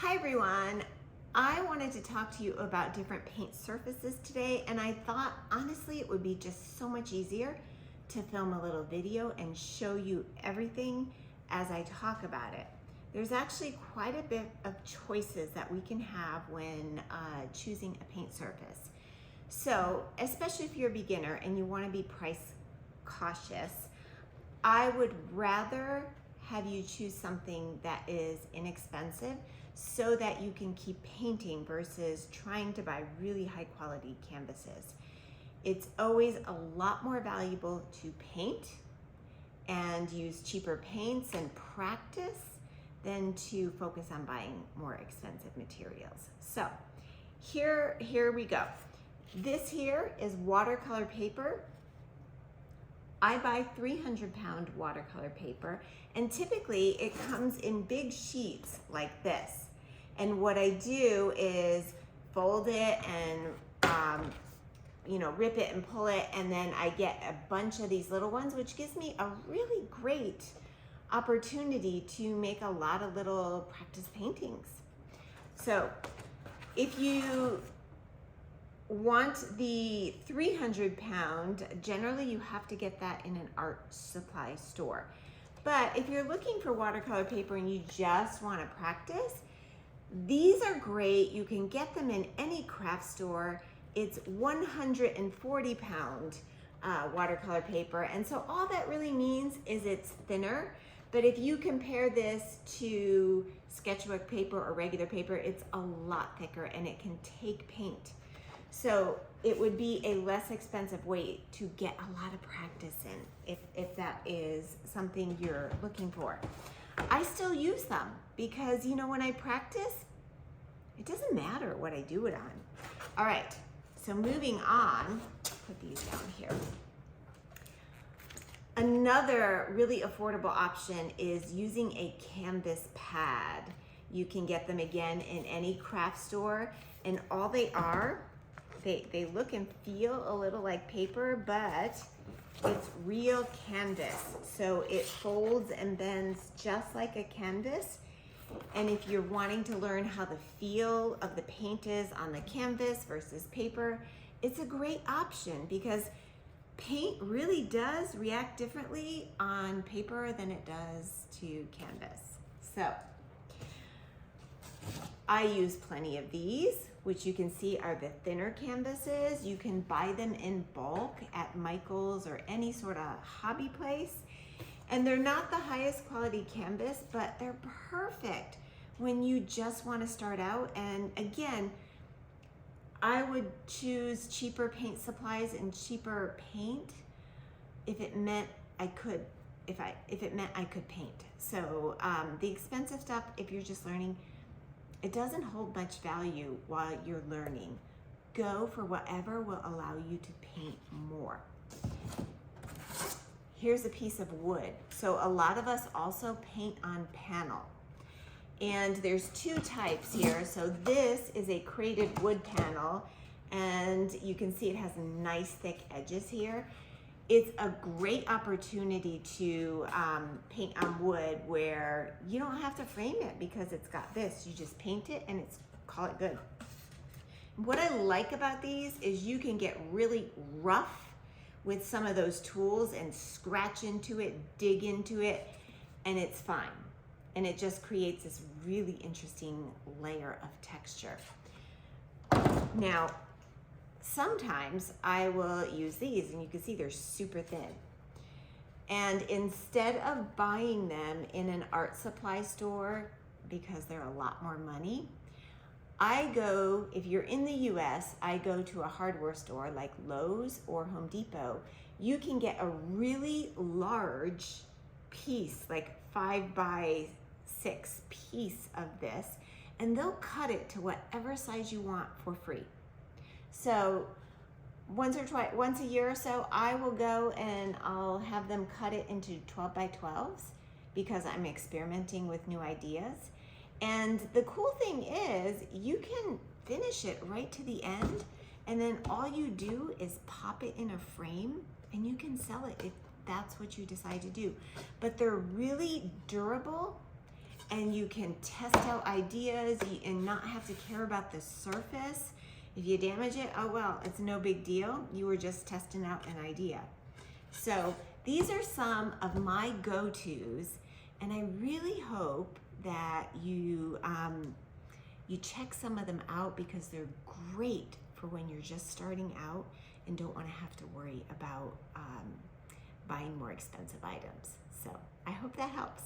Hi everyone. I wanted to talk to you about different paint surfaces today, and I thought honestly it would be just so much easier to film a little video and show you everything as I talk about it. There's actually quite a bit of choices that we can have when choosing a paint surface. So, especially if you're a beginner and you want to be price cautious, I would rather have you choose something that is inexpensive so that you can keep painting versus trying to buy really high quality canvases. It's always a lot more valuable to paint and use cheaper paints and practice than to focus on buying more expensive materials. So here we go. This here is watercolor paper. I buy 300-pound watercolor paper, and typically it comes in big sheets like this. And what I do is fold it and rip it and pull it, and then I get a bunch of these little ones, which gives me a really great opportunity to make a lot of little practice paintings. So if you want the 300-pound, generally you have to get that in an art supply store. But if you're looking for watercolor paper and you just want to practice, these are great. You can get them in any craft store. It's 140-pound watercolor paper, and so all that really means is it's thinner. But if you compare this to sketchbook paper or regular paper, it's a lot thicker and it can take paint. So it would be a less expensive way to get a lot of practice in if that is something you're looking for. I still use them because, when I practice, it doesn't matter what I do it on. All right, so moving on, put these down here. Another really affordable option is using a canvas pad. You can get them again in any craft store, and all they are, they look and feel a little like paper, but it's real canvas. So it folds and bends just like a canvas. And if you're wanting to learn how the feel of the paint is on the canvas versus paper, it's a great option because paint really does react differently on paper than it does to canvas. So I use plenty of these, which you can see are the thinner canvases. You can buy them in bulk at Michael's or any sort of hobby place. And they're not the highest quality canvas, but they're perfect when you just want to start out. And again, I would choose cheaper paint supplies and cheaper paint if it meant I could, if it meant I could paint. So the expensive stuff, if you're just learning, it doesn't hold much value while you're learning. Go for whatever will allow you to paint more. Here's a piece of wood. So a lot of us also paint on panel. And there's two types here. So this is a cradled wood panel, and you can see it has nice thick edges here. It's a great opportunity to paint on wood where you don't have to frame it because it's got this. You just paint it and call it good. What I like about these is you can get really rough with some of those tools and scratch into it, dig into it, and it's fine. And it just creates this really interesting layer of texture. Now, sometimes I will use these, and you can see they're super thin. And instead of buying them in an art supply store, because they're a lot more money, I go, if you're in the US, I go to a hardware store like Lowe's or Home Depot. You can get a really large piece, like 5x6 piece of this, and they'll cut it to whatever size you want for free. So once a year or so, I will go and I'll have them cut it into 12x12s because I'm experimenting with new ideas. And the cool thing is you can finish it right to the end, and then all you do is pop it in a frame and you can sell it if that's what you decide to do. But they're really durable and you can test out ideas and not have to care about the surface. If you damage it, oh well, it's no big deal. You were just testing out an idea. So these are some of my go-tos, and I really hope that you check some of them out, because they're great for when you're just starting out and don't want to have to worry about buying more expensive items. So I hope that helps.